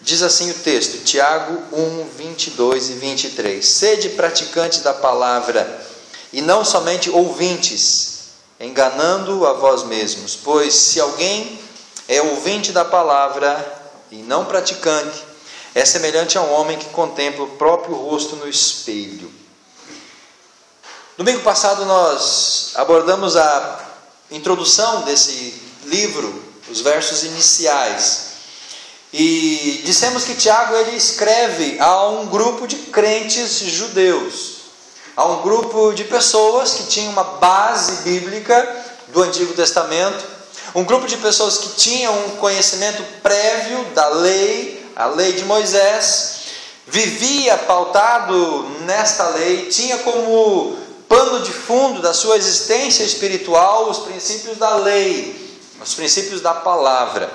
Diz assim o texto, Tiago 1, 22 e 23. Sede praticantes da palavra, e não somente ouvintes, enganando a vós mesmos. Pois se alguém é ouvinte da palavra e não praticante, é semelhante a um homem que contempla o próprio rosto no espelho. Domingo passado nós abordamos a introdução desse livro, os versos iniciais. E dissemos que Tiago ele escreve a um grupo de crentes judeus, a um grupo de pessoas que tinham uma base bíblica do Antigo Testamento, um grupo de pessoas que tinham um conhecimento prévio da lei, a lei de Moisés, vivia pautado nesta lei, tinha como pano de fundo da sua existência espiritual os princípios da lei, os princípios da palavra.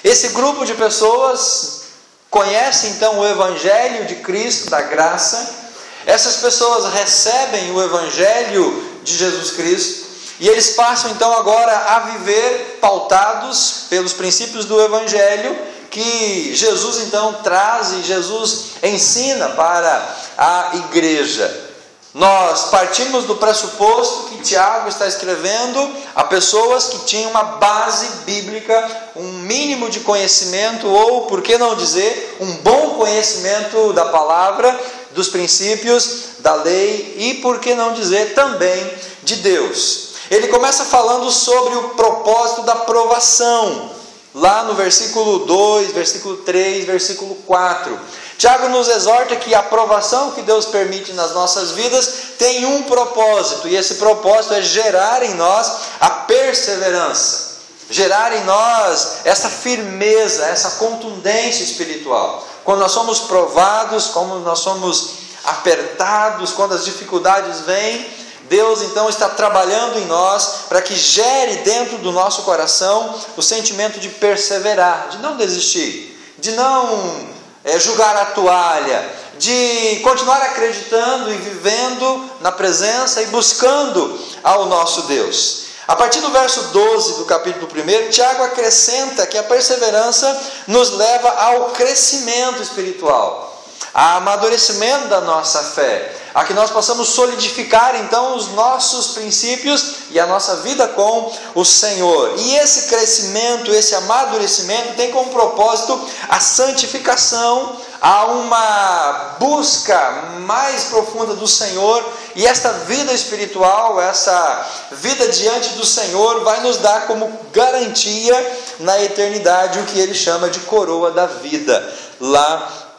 Esse grupo de pessoas conhece então o Evangelho de Cristo, da graça. Essas pessoas recebem o Evangelho de Jesus Cristo e eles passam então agora a viver pautados pelos princípios do Evangelho que Jesus então traz e Jesus ensina para a igreja. Nós partimos do pressuposto que Tiago está escrevendo a pessoas que tinham uma base bíblica, um mínimo de conhecimento, ou, por que não dizer, um bom conhecimento da palavra, dos princípios da lei e, por que não dizer, também de Deus. Ele começa falando sobre o propósito da provação, lá no versículo 2, versículo 3, versículo 4. Tiago nos exorta que a provação que Deus permite nas nossas vidas tem um propósito, e esse propósito é gerar em nós a perseverança, gerar em nós essa firmeza, essa contundência espiritual. Quando nós somos provados, quando nós somos apertados, quando as dificuldades vêm, Deus então está trabalhando em nós para que gere dentro do nosso coração o sentimento de perseverar, de não desistir, de não jogar a toalha, de continuar acreditando e vivendo na presença e buscando ao nosso Deus. A partir do verso 12 do capítulo 1, Tiago acrescenta que a perseverança nos leva ao crescimento espiritual, ao amadurecimento da nossa fé, a que nós possamos solidificar então os nossos princípios e a nossa vida com o Senhor. E esse crescimento, esse amadurecimento tem como propósito a santificação, a uma busca mais profunda do Senhor, e esta vida espiritual, essa vida diante do Senhor vai nos dar como garantia na eternidade o que ele chama de coroa da vida, lá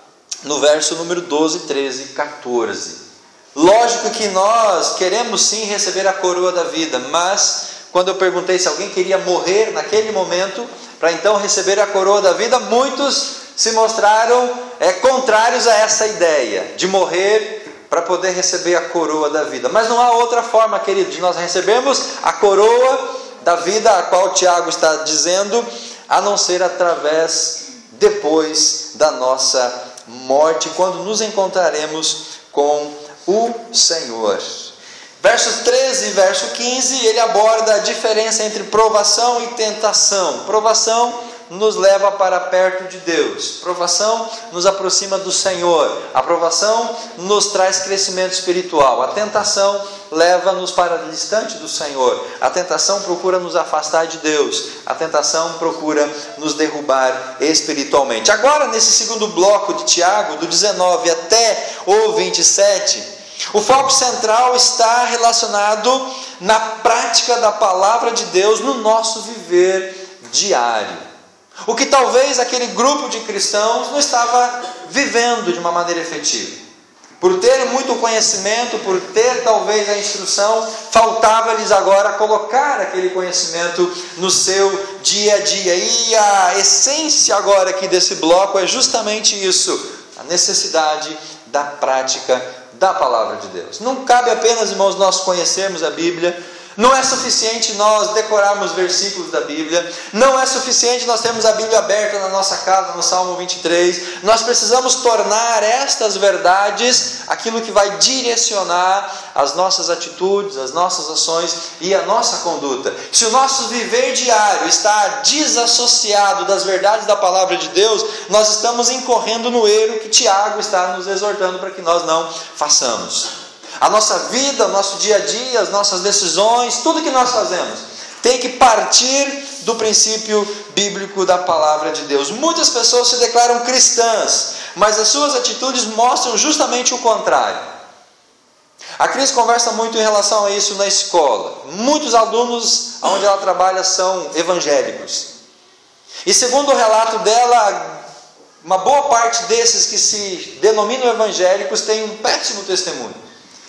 no verso número 12, 13 e 14. Lógico que nós queremos sim receber a coroa da vida, mas quando eu perguntei se alguém queria morrer naquele momento para então receber a coroa da vida, muitos se mostraram contrários a essa ideia de morrer para poder receber a coroa da vida. Mas não há outra forma, querido, de nós recebermos a coroa da vida, a qual Tiago está dizendo, a não ser através, depois da nossa morte, quando nos encontraremos com o Senhor. Versos 13 e verso 15, ele aborda a diferença entre provação e tentação. Provação nos leva para perto de Deus. Provação nos aproxima do Senhor. A provação nos traz crescimento espiritual. A tentação leva-nos para distante do Senhor. A tentação procura nos afastar de Deus. A tentação procura nos derrubar espiritualmente. Agora, nesse segundo bloco de Tiago, do 19 até o 27, o foco central está relacionado na prática da palavra de Deus no nosso viver diário. O que talvez aquele grupo de cristãos não estava vivendo de uma maneira efetiva. Por ter muito conhecimento, por ter talvez a instrução, faltava-lhes agora colocar aquele conhecimento no seu dia a dia. E a essência agora aqui desse bloco é justamente isso, a necessidade da prática da palavra de Deus. Não cabe apenas, irmãos, nós conhecermos a Bíblia, Não é suficiente nós decorarmos versículos da Bíblia. Não é suficiente nós termos a Bíblia aberta na nossa casa, no Salmo 23. Nós precisamos tornar estas verdades aquilo que vai direcionar as nossas atitudes, as nossas ações e a nossa conduta. Se o nosso viver diário está desassociado das verdades da palavra de Deus, nós estamos incorrendo no erro que Tiago está nos exortando para que nós não façamos. A nossa vida, o nosso dia a dia, as nossas decisões, tudo que nós fazemos tem que partir do princípio bíblico da palavra de Deus. Muitas pessoas se declaram cristãs, mas as suas atitudes mostram justamente o contrário. A Cris conversa muito em relação a isso na escola. Muitos alunos onde ela trabalha são evangélicos. E segundo o relato dela, uma boa parte desses que se denominam evangélicos têm um péssimo testemunho.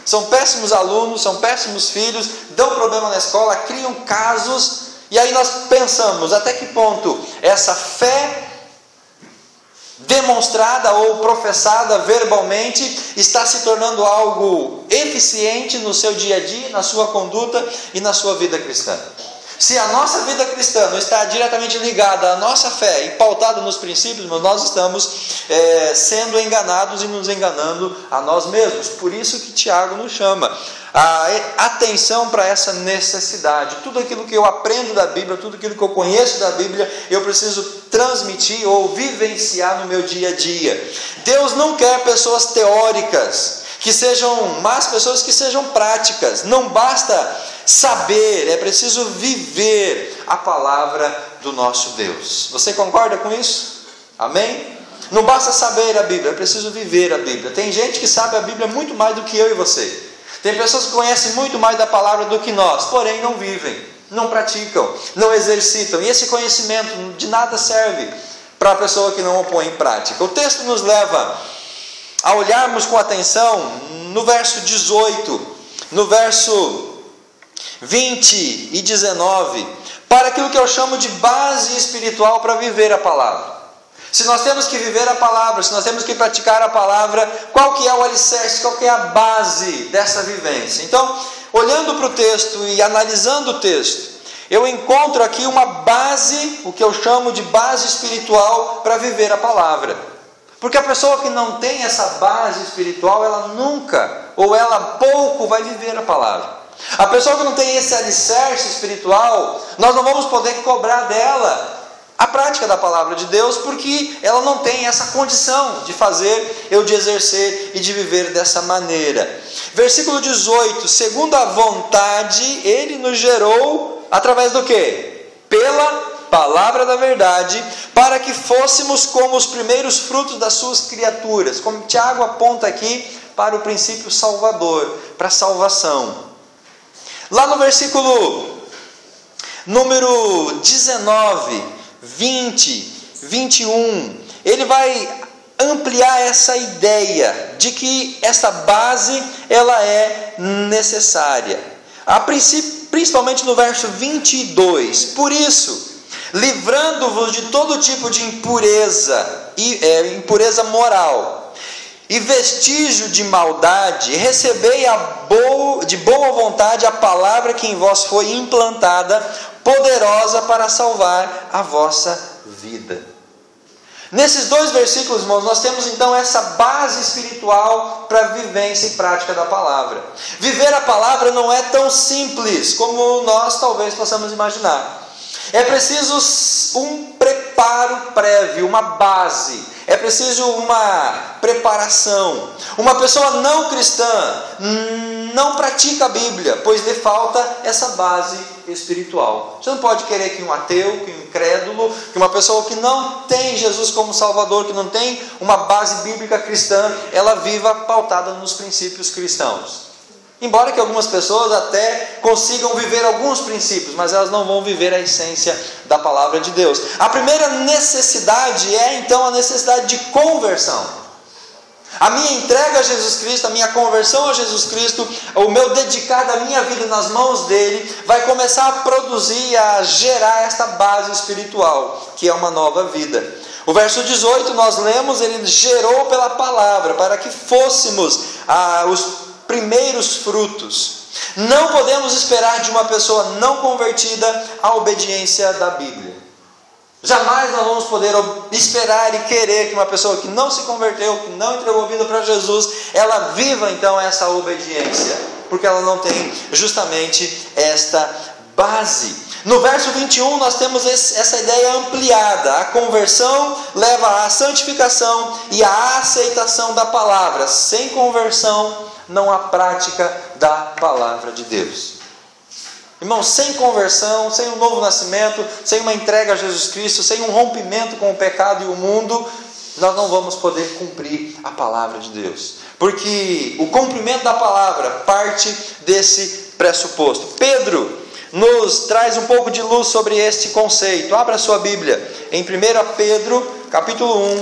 São péssimos alunos, são péssimos filhos, dão problema na escola, criam casos, e aí nós pensamos até que ponto essa fé demonstrada ou professada verbalmente está se tornando algo eficiente no seu dia a dia, na sua conduta e na sua vida cristã. Se a nossa vida cristã não está diretamente ligada à nossa fé e pautada nos princípios, nós estamos sendo enganados e nos enganando a nós mesmos. Por isso que Tiago nos chama a atenção para essa necessidade. Tudo aquilo que eu aprendo da Bíblia, tudo aquilo que eu conheço da Bíblia, eu preciso transmitir ou vivenciar no meu dia a dia. Deus não quer pessoas teóricas, mas pessoas que sejam práticas. Não basta saber, é preciso viver a palavra do nosso Deus. Você concorda com isso? Amém? Não basta saber a Bíblia, é preciso viver a Bíblia. Tem gente que sabe a Bíblia muito mais do que eu e você. Tem pessoas que conhecem muito mais da palavra do que nós, porém não vivem, não praticam, não exercitam. E esse conhecimento de nada serve para a pessoa que não o põe em prática. O texto nos leva a olharmos com atenção no verso 18, no verso 20 e 19, para aquilo que eu chamo de base espiritual para viver a palavra. Se nós temos que viver a palavra, se nós temos que praticar a palavra, qual que é o alicerce, qual que é a base dessa vivência? Então, olhando para o texto e analisando o texto, eu encontro aqui uma base, o que eu chamo de base espiritual para viver a palavra. Porque a pessoa que não tem essa base espiritual, ela nunca, ou ela pouco vai viver a palavra. A pessoa que não tem esse alicerce espiritual, nós não vamos poder cobrar dela a prática da palavra de Deus, porque ela não tem essa condição de fazer, de exercer e de viver dessa maneira. Versículo 18, segundo a vontade, Ele nos gerou através do quê? Pela palavra da verdade, para que fôssemos como os primeiros frutos das suas criaturas. Como Tiago aponta aqui para o princípio salvador, para a salvação. Lá no versículo número 19, 20, 21, ele vai ampliar essa ideia de que essa base ela é necessária. A princípio, principalmente no verso 22, por isso, livrando-vos de todo tipo de impureza, impureza moral, e vestígio de maldade, recebei de boa vontade a palavra que em vós foi implantada, poderosa para salvar a vossa vida. Nesses dois versículos, irmãos, nós temos então essa base espiritual para a vivência e prática da palavra. Viver a palavra não é tão simples como nós talvez possamos imaginar. É preciso um preparo prévio, uma base. É preciso uma preparação. Uma pessoa não cristã não pratica a Bíblia, pois lhe falta essa base espiritual. Você não pode querer que um ateu, que um incrédulo, que uma pessoa que não tem Jesus como Salvador, que não tem uma base bíblica cristã, ela viva pautada nos princípios cristãos. Embora que algumas pessoas até consigam viver alguns princípios, mas elas não vão viver a essência da palavra de Deus. A primeira necessidade é então a necessidade de conversão. A minha entrega a Jesus Cristo, a minha conversão a Jesus Cristo, o meu dedicar da minha vida nas mãos dele, vai começar a produzir, a gerar esta base espiritual, que é uma nova vida. O verso 18 nós lemos, ele gerou pela palavra, para que fôssemos os primeiros frutos. Não podemos esperar de uma pessoa não convertida a obediência da Bíblia. Jamais nós vamos poder esperar e querer que uma pessoa que não se converteu, que não entregou a vida para Jesus, ela viva então essa obediência, porque ela não tem justamente esta base. No verso 21 nós temos essa ideia ampliada. A conversão leva à santificação e à aceitação da palavra. Sem conversão não há prática da palavra de Deus. Irmãos, sem conversão, sem um novo nascimento, sem uma entrega a Jesus Cristo, sem um rompimento com o pecado e o mundo, nós não vamos poder cumprir a palavra de Deus. Porque o cumprimento da palavra parte desse pressuposto. Pedro nos traz um pouco de luz sobre este conceito. Abra sua Bíblia em 1 Pedro, capítulo 1,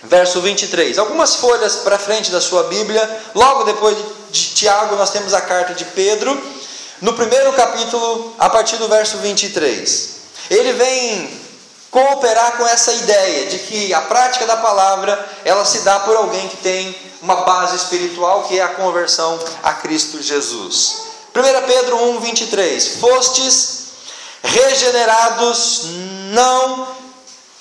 verso 23. Algumas folhas para frente da sua Bíblia, logo depois de Tiago, nós temos a carta de Pedro. No primeiro capítulo, a partir do verso 23, ele vem cooperar com essa ideia de que a prática da palavra, ela se dá por alguém que tem uma base espiritual, que é a conversão a Cristo Jesus. 1 Pedro 1, 23, fostes regenerados não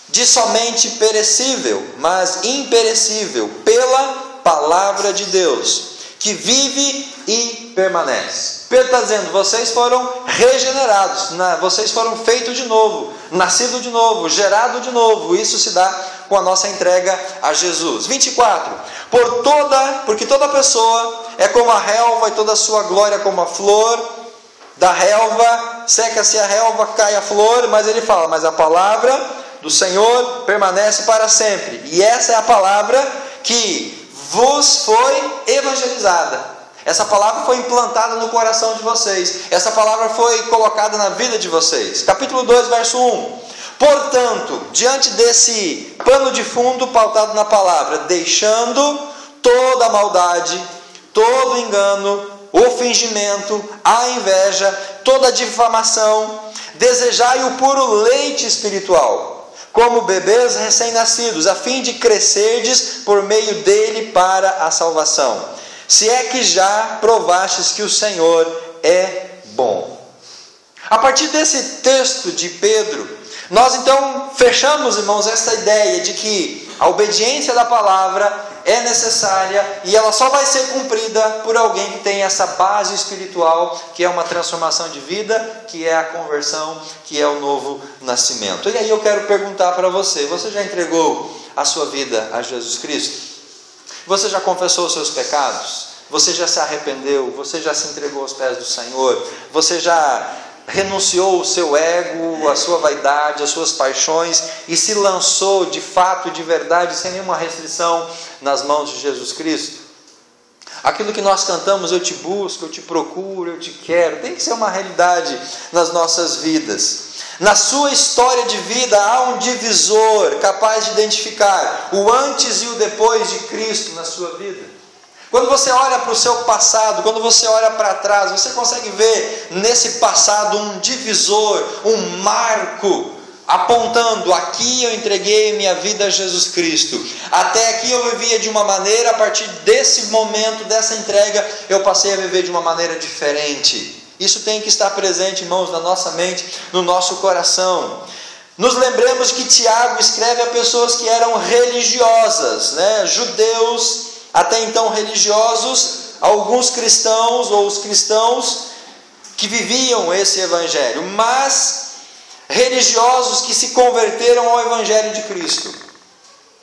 de somente perecível, mas imperecível, pela palavra de Deus, que vive e permanece. Pedro está dizendo, vocês foram regenerados, vocês foram feitos de novo, nascidos de novo, gerados de novo. Isso se dá com a nossa entrega a Jesus. 24, porque toda pessoa é como a relva, e toda a sua glória como a flor da relva, seca-se a relva, cai a flor, mas ele fala, mas a palavra do Senhor permanece para sempre. E essa é a palavra que vos foi evangelizada. Essa palavra foi implantada no coração de vocês. Essa palavra foi colocada na vida de vocês. Capítulo 2, verso 1. Portanto, diante desse pano de fundo pautado na palavra, deixando toda a maldade, todo o engano, o fingimento, a inveja, toda a difamação, desejai o puro leite espiritual, como bebês recém-nascidos, a fim de crescerdes por meio dele para a salvação. Se é que já provastes que o Senhor é bom. A partir desse texto de Pedro, nós então fechamos, irmãos, essa ideia de que a obediência da palavra é necessária e ela só vai ser cumprida por alguém que tem essa base espiritual, que é uma transformação de vida, que é a conversão, que é o novo nascimento. E aí eu quero perguntar para você já entregou a sua vida a Jesus Cristo? Você já confessou os seus pecados? Você já se arrependeu? Você já se entregou aos pés do Senhor? Você já renunciou o seu ego, a sua vaidade, as suas paixões e se lançou de fato, de verdade, sem nenhuma restrição nas mãos de Jesus Cristo? Aquilo que nós cantamos, eu te busco, eu te procuro, eu te quero, tem que ser uma realidade nas nossas vidas. Na sua história de vida há um divisor capaz de identificar o antes e o depois de Cristo na sua vida. Quando você olha para o seu passado, quando você olha para trás, você consegue ver nesse passado um divisor, um marco, apontando, aqui eu entreguei minha vida a Jesus Cristo. Até aqui eu vivia de uma maneira, a partir desse momento, dessa entrega, eu passei a viver de uma maneira diferente. Isso tem que estar presente, irmãos, na nossa mente, no nosso coração. Nos lembremos que Tiago escreve a pessoas que eram religiosas, judeus, até então religiosos, alguns cristãos, ou os cristãos que viviam esse evangelho, mas religiosos que se converteram ao evangelho de Cristo.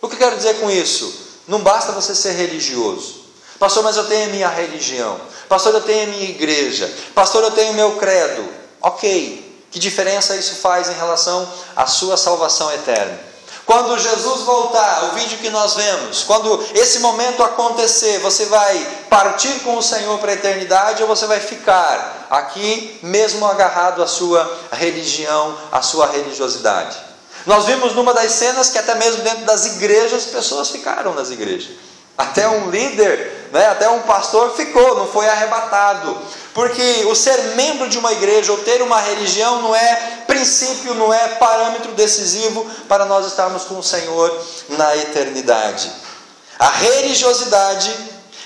O que eu quero dizer com isso? Não basta você ser religioso. Pastor, mas eu tenho a minha religião. Pastor, eu tenho a minha igreja. Pastor, eu tenho o meu credo. Ok, que diferença isso faz em relação à sua salvação eterna? Quando Jesus voltar, o vídeo que nós vemos, quando esse momento acontecer, você vai partir com o Senhor para a eternidade ou você vai ficar aqui mesmo agarrado à sua religião, à sua religiosidade? Nós vimos numa das cenas que até mesmo dentro das igrejas, pessoas ficaram nas igrejas. Até um líder, até um pastor ficou, não foi arrebatado. Porque o ser membro de uma igreja ou ter uma religião não é princípio, não é parâmetro decisivo para nós estarmos com o Senhor na eternidade. A religiosidade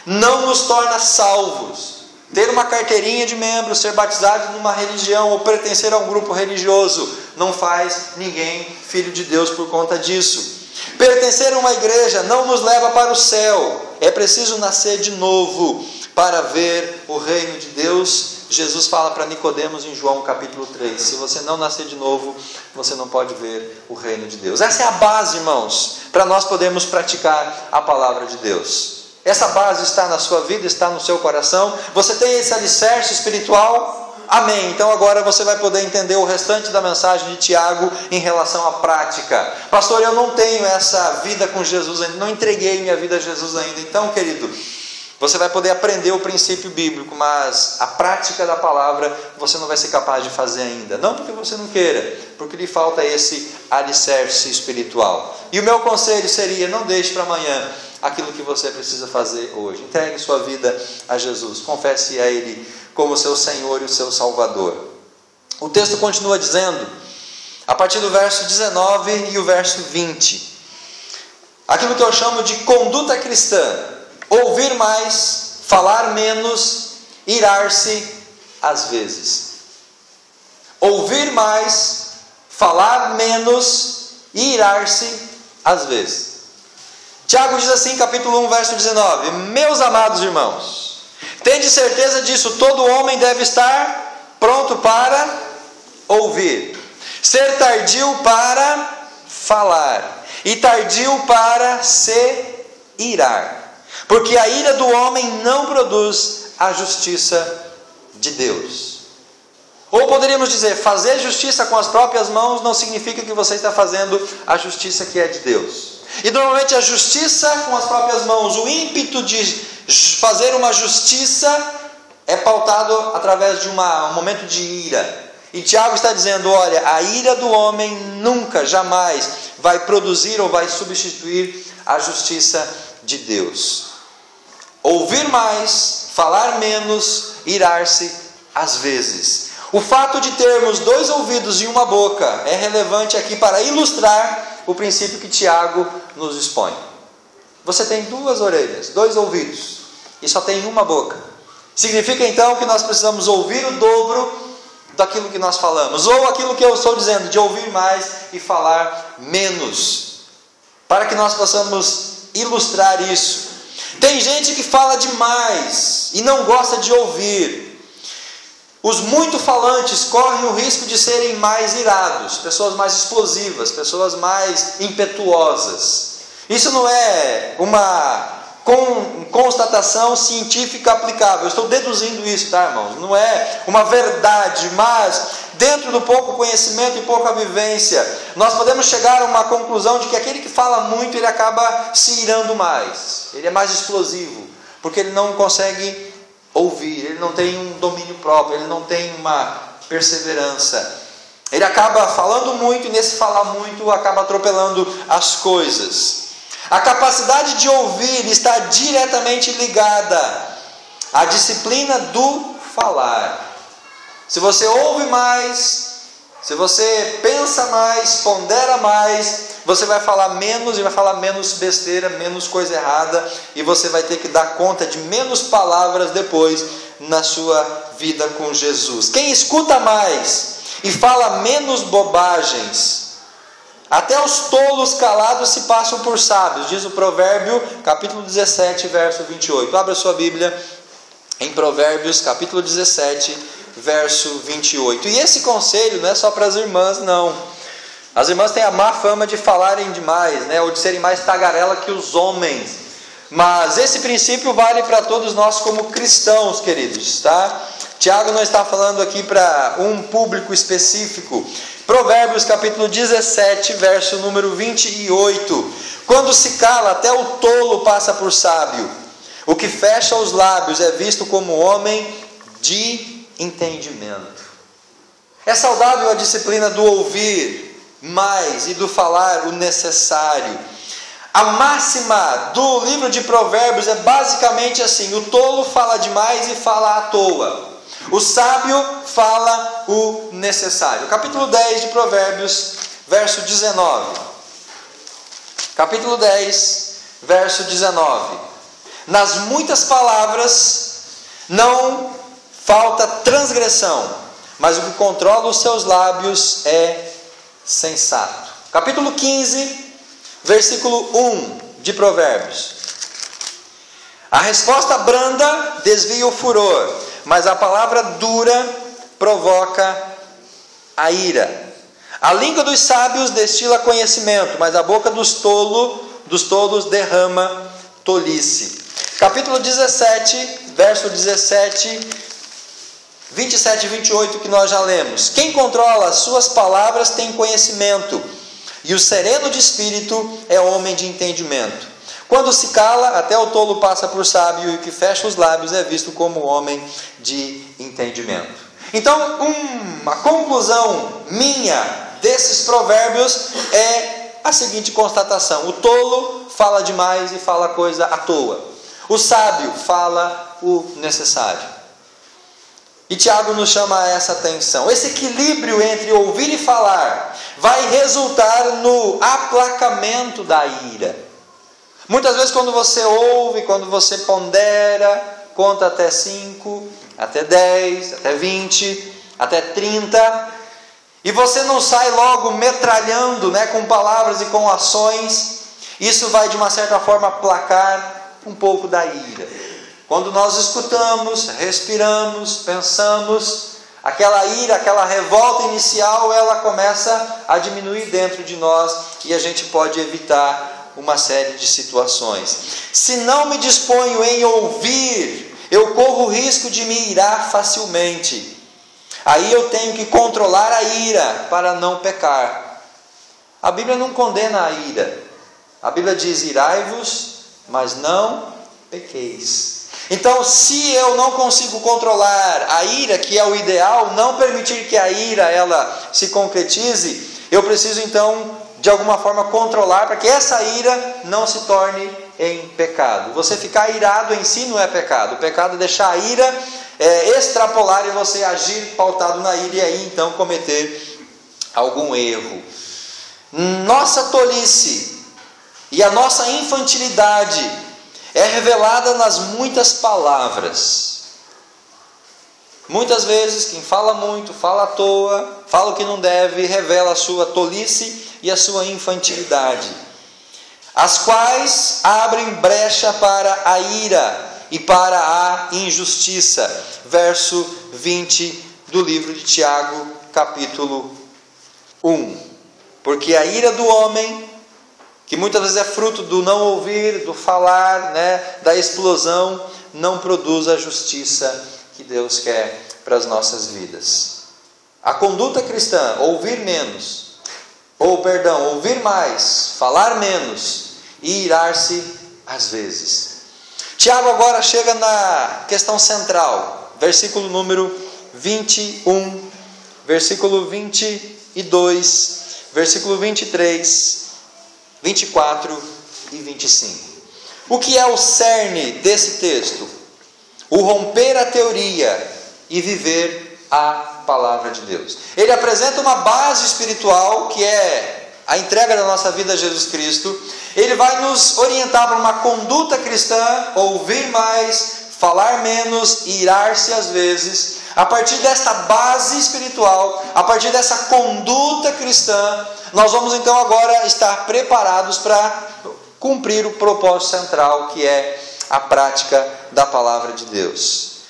não nos torna salvos. Ter uma carteirinha de membro, ser batizado numa religião ou pertencer a um grupo religioso não faz ninguém filho de Deus por conta disso. Pertencer a uma igreja não nos leva para o céu. É preciso nascer de novo para ver o reino de Deus. Jesus fala para Nicodemos em João capítulo 3, se você não nascer de novo, você não pode ver o reino de Deus. Essa é a base, irmãos, para nós podermos praticar a palavra de Deus. Essa base está na sua vida, está no seu coração. Você tem esse alicerce espiritual? Amém. Então agora você vai poder entender o restante da mensagem de Tiago em relação à prática. Pastor, eu não tenho essa vida com Jesus ainda, não entreguei minha vida a Jesus ainda. Então, querido, você vai poder aprender o princípio bíblico, mas a prática da palavra você não vai ser capaz de fazer ainda. Não porque você não queira, porque lhe falta esse alicerce espiritual. E o meu conselho seria, não deixe para amanhã aquilo que você precisa fazer hoje. Entregue sua vida a Jesus, confesse a Ele como seu Senhor e o seu Salvador. O texto continua dizendo, a partir do verso 19 e o verso 20, aquilo que eu chamo de conduta cristã: ouvir mais, falar menos, irar-se às vezes. Ouvir mais, falar menos e irar-se às vezes. Tiago diz assim, capítulo 1, verso 19: meus amados irmãos, tende certeza disso, todo homem deve estar pronto para ouvir, ser tardio para falar e tardio para se irar, porque a ira do homem não produz a justiça de Deus. Ou poderíamos dizer, fazer justiça com as próprias mãos não significa que você está fazendo a justiça que é de Deus. E normalmente a justiça com as próprias mãos, o ímpeto de fazer uma justiça é pautado através de um momento de ira. E Tiago está dizendo, olha, a ira do homem nunca, jamais vai produzir ou vai substituir a justiça de Deus. Ouvir mais, falar menos, irar-se às vezes. O fato de termos 2 ouvidos e uma boca é relevante aqui para ilustrar o princípio que Tiago nos expõe. Você tem 2 orelhas, 2 ouvidos e só tem uma boca. Significa então que nós precisamos ouvir o dobro daquilo que nós falamos, ou aquilo que eu estou dizendo, de ouvir mais e falar menos, para que nós possamos ilustrar isso. Tem gente que fala demais e não gosta de ouvir. Os muito falantes correm o risco de serem mais irados, pessoas mais explosivas, pessoas mais impetuosas. Isso não é uma constatação científica aplicável. Eu estou deduzindo isso, tá, irmãos? Não é uma verdade, mas dentro do pouco conhecimento e pouca vivência, nós podemos chegar a uma conclusão de que aquele que fala muito, ele acaba se irando mais. Ele é mais explosivo, porque ele não consegue ouvir, ele não tem um domínio próprio, ele não tem uma perseverança. Ele acaba falando muito e nesse falar muito acaba atropelando as coisas. A capacidade de ouvir está diretamente ligada à disciplina do falar. Se você ouve mais, se você pensa mais, pondera mais, você vai falar menos e vai falar menos besteira, menos coisa errada, e você vai ter que dar conta de menos palavras depois na sua vida com Jesus. Quem escuta mais e fala menos bobagens, até os tolos calados se passam por sábios, diz o Provérbio, capítulo 17, verso 28. Abra sua Bíblia em Provérbios, capítulo 17, verso 28. E esse conselho não é só para as irmãs, não. As irmãs têm a má fama de falarem demais, né? Ou de serem mais tagarela que os homens. Mas esse princípio vale para todos nós como cristãos, queridos, tá? Tiago não está falando aqui para um público específico. Provérbios capítulo 17, verso número 28. Quando se cala, até o tolo passa por sábio. O que fecha os lábios é visto como homem de entendimento. É saudável a disciplina do ouvir mais e do falar o necessário. A máxima do livro de Provérbios é basicamente assim: o tolo fala demais e fala à toa. O sábio fala o necessário. Capítulo 10 de Provérbios, verso 19. Capítulo 10, verso 19. Nas muitas palavras não falta transgressão, mas o que controla os seus lábios é sensato. Capítulo 15, versículo 1 de Provérbios. A resposta branda desvia o furor, mas a palavra dura provoca a ira. A língua dos sábios destila conhecimento, mas a boca dos tolos derrama tolice. Capítulo 17, verso 17, 27 e 28, que nós já lemos. Quem controla as suas palavras tem conhecimento, e o sereno de espírito é homem de entendimento. Quando se cala, até o tolo passa por sábio, e o que fecha os lábios é visto como homem de entendimento. Então, uma conclusão minha desses provérbios é a seguinte constatação: o tolo fala demais e fala coisa à toa. O sábio fala o necessário. E Tiago nos chama a essa atenção. Esse equilíbrio entre ouvir e falar vai resultar no aplacamento da ira. Muitas vezes quando você ouve, quando você pondera, conta até 5, até 10, até 20, até 30, e você não sai logo metralhando, com palavras e com ações, isso vai de uma certa forma aplacar um pouco da ira. Quando nós escutamos, respiramos, pensamos, aquela ira, aquela revolta inicial, ela começa a diminuir dentro de nós e a gente pode evitar uma série de situações. Se não me disponho em ouvir, eu corro o risco de me irar facilmente. Aí eu tenho que controlar a ira para não pecar. A Bíblia não condena a ira. A Bíblia diz: irai-vos, mas não pequeis. Então, se eu não consigo controlar a ira, que é o ideal, não permitir que a ira ela se concretize, eu preciso então, de alguma forma, controlar para que essa ira não se torne em pecado. Você ficar irado em si não é pecado. O pecado é deixar a ira extrapolar e você agir pautado na ira e aí então cometer algum erro. Nossa tolice e a nossa infantilidade é revelada nas muitas palavras. Muitas vezes quem fala muito, fala à toa, fala o que não deve, revela a sua tolice e a sua infantilidade, as quais abrem brecha para a ira e para a injustiça. Verso 20 do livro de Tiago, capítulo 1. Porque a ira do homem, que muitas vezes é fruto do não ouvir, do falar, da explosão, não produz a justiça que Deus quer para as nossas vidas. A conduta cristã, ouvir mais, falar menos e irar-se às vezes. Tiago agora chega na questão central, versículo número 21, versículo 22, versículo 23, 24 e 25. O que é o cerne desse texto? O romper a teoria e viver a palavra de Deus. Ele apresenta uma base espiritual que é a entrega da nossa vida a Jesus Cristo. Ele vai nos orientar para uma conduta cristã: ouvir mais, falar menos e irar-se às vezes. A partir desta base espiritual, a partir dessa conduta cristã, nós vamos então agora estar preparados para cumprir o propósito central, que é a prática da palavra de Deus.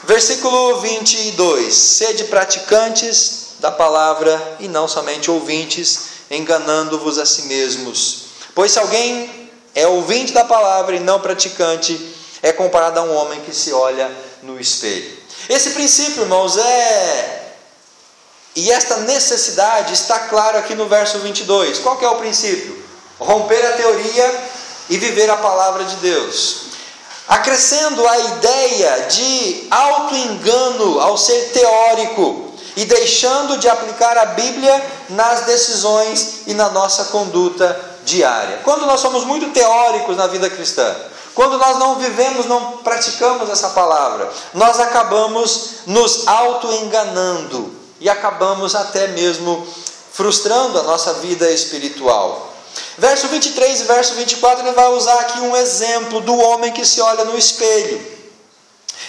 Versículo 22. Sede praticantes da palavra e não somente ouvintes, enganando-vos a si mesmos. Pois se alguém é ouvinte da palavra e não praticante, é comparado a um homem que se olha no espelho. Esse princípio, irmãos, e esta necessidade está claro aqui no verso 22. Qual que é o princípio? Romper a teoria e viver a palavra de Deus. Acrescendo a ideia de auto-engano ao ser teórico e deixando de aplicar a Bíblia nas decisões e na nossa conduta diária. Quando nós somos muito teóricos na vida cristã, quando nós não vivemos, não praticamos essa palavra, nós acabamos nos auto-enganando e acabamos até mesmo frustrando a nossa vida espiritual. Verso 23 e verso 24, ele vai usar aqui um exemplo do homem que se olha no espelho.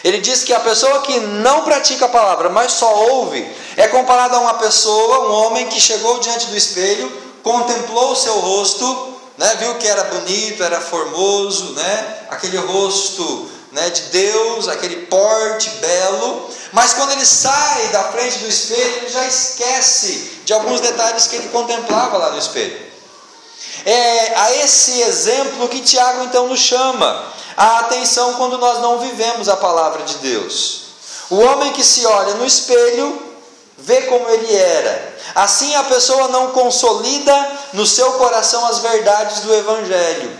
Ele diz que a pessoa que não pratica a palavra, mas só ouve, é comparada a uma pessoa, um homem que chegou diante do espelho, contemplou o seu rosto, né, viu que era bonito, era formoso, né, aquele rosto, né, de Deus, aquele porte belo, mas quando ele sai da frente do espelho, ele já esquece de alguns detalhes que ele contemplava lá no espelho. É a esse exemplo que Tiago então nos chama a atenção quando nós não vivemos a palavra de Deus. O homem que se olha no espelho vê como ele era. Assim a pessoa não consolida no seu coração as verdades do Evangelho.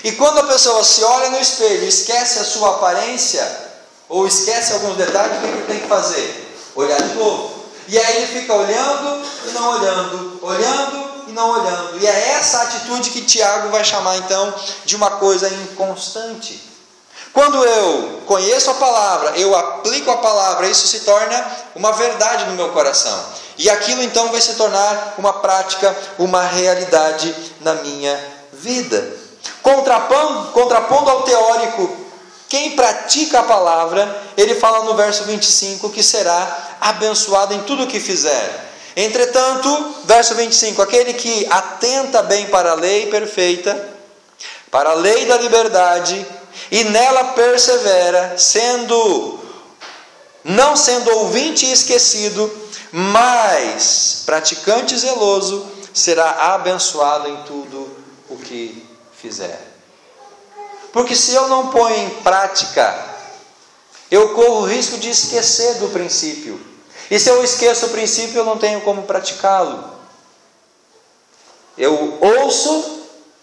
E quando a pessoa se olha no espelho e esquece a sua aparência, ou esquece alguns detalhes, o que ele tem que fazer? Olhar de novo. E aí ele fica olhando e não olhando, olhando e não olhando. E é essa atitude que Tiago vai chamar então de uma coisa inconstante. Quando eu conheço a palavra, eu aplico a palavra, isso se torna uma verdade no meu coração. E aquilo então vai se tornar uma prática, uma realidade na minha vida. Contrapondo ao teórico, quem pratica a palavra, ele fala no verso 25 que será abençoado em tudo o que fizer. Entretanto, verso 25, aquele que atenta bem para a lei perfeita, para a lei da liberdade, e nela persevera, não sendo ouvinte e esquecido, mas praticante zeloso, será abençoado em tudo o que fizer. Porque se eu não ponho em prática, eu corro o risco de esquecer do princípio. E se eu esqueço o princípio, eu não tenho como praticá-lo. Eu ouço,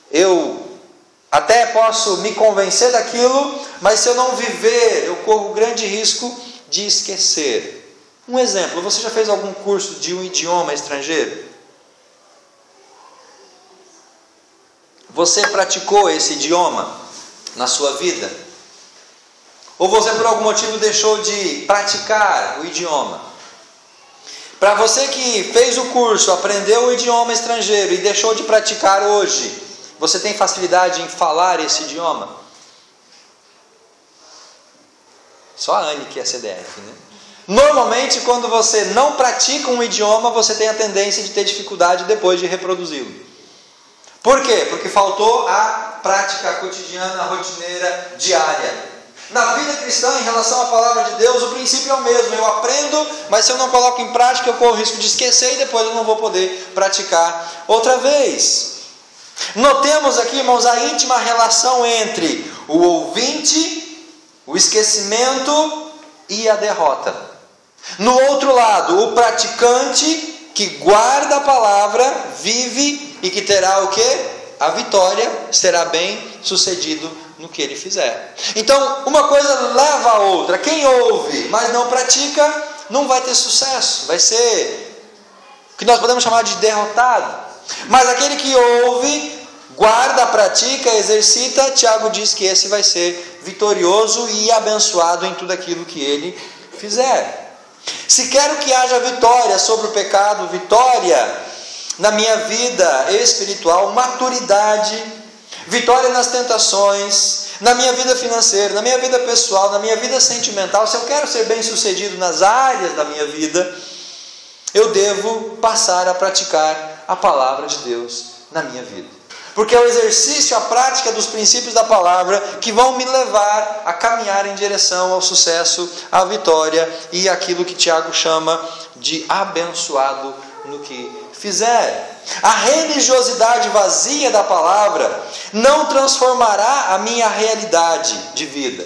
eu até posso me convencer daquilo, mas se eu não viver, eu corro grande risco de esquecer. Um exemplo, você já fez algum curso de um idioma estrangeiro? Você praticou esse idioma na sua vida? Ou você por algum motivo deixou de praticar o idioma? Para você que fez o curso, aprendeu o idioma estrangeiro e deixou de praticar hoje, você tem facilidade em falar esse idioma? Só a Anne que é CDF, né? Normalmente, quando você não pratica um idioma, você tem a tendência de ter dificuldade depois de reproduzi-lo. Por quê? Porque faltou a prática cotidiana, rotineira, diária. Na vida cristã, em relação à palavra de Deus, o princípio é o mesmo. Eu aprendo, mas se eu não coloco em prática, eu corro o risco de esquecer e depois eu não vou poder praticar outra vez. Notemos aqui, irmãos, a íntima relação entre o ouvinte, o esquecimento e a derrota. No outro lado, o praticante que guarda a palavra, vive e que terá o quê? A vitória, será bem sucedido no que ele fizer. Então, uma coisa leva a outra. Quem ouve, mas não pratica, não vai ter sucesso. Vai ser o que nós podemos chamar de derrotado. Mas aquele que ouve, guarda, pratica, exercita, Tiago diz que esse vai ser vitorioso e abençoado em tudo aquilo que ele fizer. Se quero que haja vitória sobre o pecado, vitória na minha vida espiritual, maturidade, vitória nas tentações, na minha vida financeira, na minha vida pessoal, na minha vida sentimental, se eu quero ser bem sucedido nas áreas da minha vida, eu devo passar a praticar a palavra de Deus na minha vida. Porque é o exercício, a prática dos princípios da palavra que vão me levar a caminhar em direção ao sucesso, à vitória e aquilo que Tiago chama de abençoado no que fizer. A religiosidade vazia da palavra não transformará a minha realidade de vida,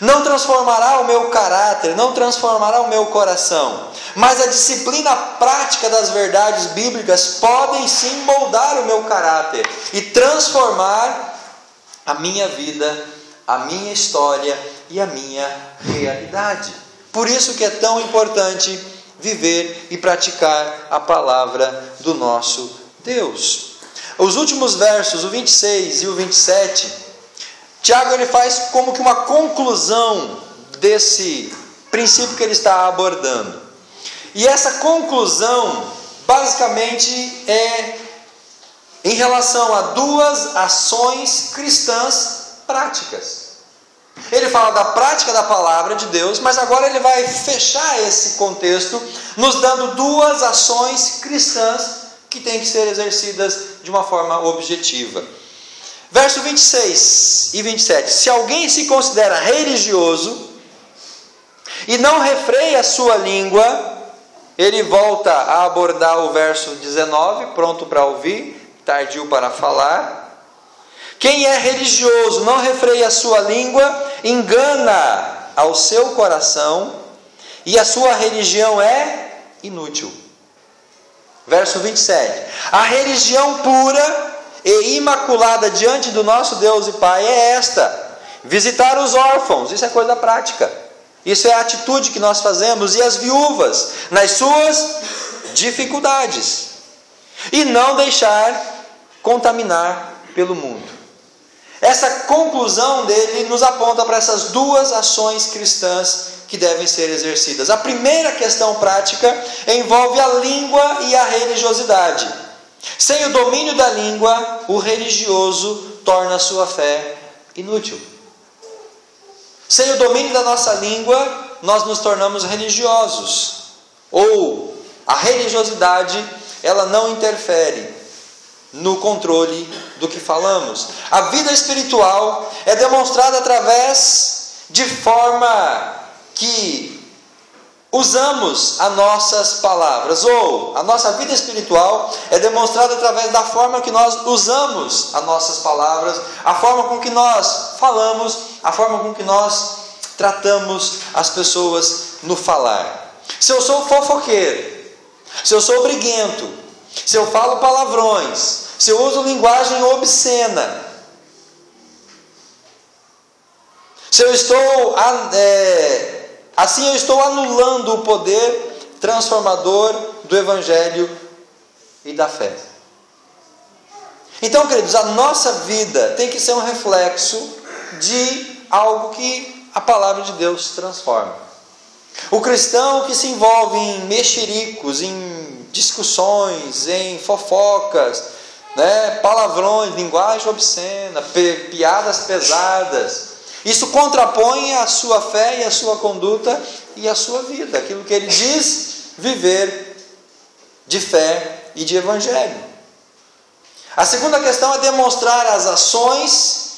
não transformará o meu caráter, não transformará o meu coração, mas a disciplina prática das verdades bíblicas podem sim moldar o meu caráter e transformar a minha vida, a minha história e a minha realidade. Por isso que é tão importante viver e praticar a palavra do nosso Deus. Os últimos versos, o 26 e o 27, Tiago ele faz como que uma conclusão desse princípio que ele está abordando. E essa conclusão, basicamente, é em relação a duas ações cristãs práticas. Ele fala da prática da palavra de Deus, mas agora ele vai fechar esse contexto, nos dando duas ações cristãs que têm que ser exercidas de uma forma objetiva. Verso 26 e 27. Se alguém se considera religioso e não refreia a sua língua, ele volta a abordar o verso 19, pronto para ouvir, tardio para falar. Quem é religioso, não refreia a sua língua, engana ao seu coração, e a sua religião é inútil. Verso 27. A religião pura e imaculada diante do nosso Deus e Pai é esta: visitar os órfãos. Isso é coisa prática. Isso é a atitude que nós fazemos. E as viúvas nas suas dificuldades. E não deixar contaminar pelo mundo. Essa conclusão dele nos aponta para essas duas ações cristãs que devem ser exercidas. A primeira questão prática envolve a língua e a religiosidade. Sem o domínio da língua, o religioso torna a sua fé inútil. Sem o domínio da nossa língua, nós nos tornamos religiosos. Ou a religiosidade, ela não interfere no controle do que falamos. A vida espiritual é demonstrada através de forma que usamos as nossas palavras, ou a nossa vida espiritual é demonstrada através da forma que nós usamos as nossas palavras, a forma com que nós falamos, a forma com que nós tratamos as pessoas no falar. Se eu sou fofoqueiro, se eu sou briguento, se eu falo palavrões, se eu uso linguagem obscena, se eu estou assim eu estou anulando o poder transformador do Evangelho e da fé. Então, queridos, a nossa vida tem que ser um reflexo de algo que a palavra de Deus transforma. O cristão que se envolve em mexericos, em discussões, em fofocas, palavrões, linguagem obscena, piadas pesadas, isso contrapõe a sua fé e a sua conduta e a sua vida, aquilo que ele diz viver de fé e de evangelho. A segunda questão é demonstrar as ações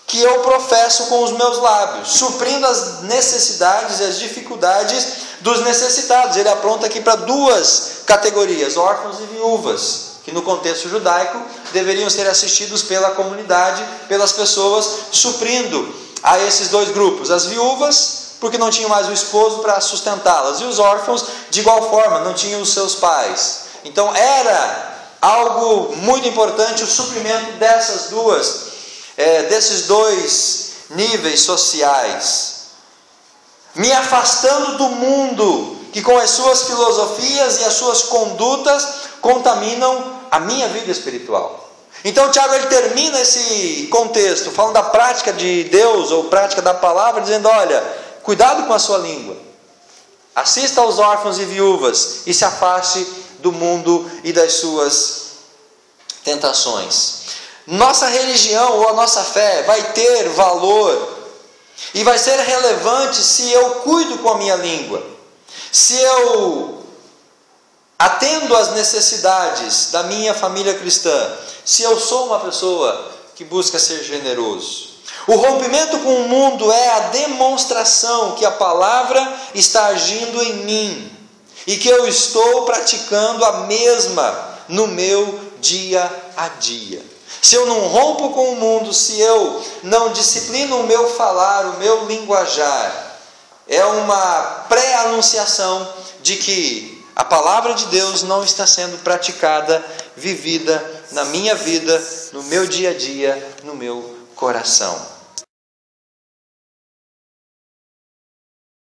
que eu professo com os meus lábios, suprindo as necessidades e as dificuldades dos necessitados. Ele aponta aqui para duas categorias, órfãos e viúvas, que no contexto judaico deveriam ser assistidos pela comunidade, pelas pessoas, suprindo a esses dois grupos. As viúvas, porque não tinham mais o esposo para sustentá-las, e os órfãos, de igual forma, não tinham os seus pais. Então era algo muito importante o suprimento desses dois níveis sociais. Me afastando do mundo, que com as suas filosofias e as suas condutas contaminam a minha vida espiritual. Então Tiago ele termina esse contexto falando da prática de Deus ou prática da palavra, dizendo: olha, cuidado com a sua língua, assista aos órfãos e viúvas e se afaste do mundo e das suas tentações. Nossa religião ou a nossa fé vai ter valor e vai ser relevante se eu cuido com a minha língua, se eu atendo às necessidades da minha família cristã, se eu sou uma pessoa que busca ser generoso. O rompimento com o mundo é a demonstração que a palavra está agindo em mim e que eu estou praticando a mesma no meu dia a dia. Se eu não rompo com o mundo, se eu não disciplino o meu falar, o meu linguajar, é uma pré-anunciação de que a palavra de Deus não está sendo praticada, vivida na minha vida, no meu dia a dia, no meu coração.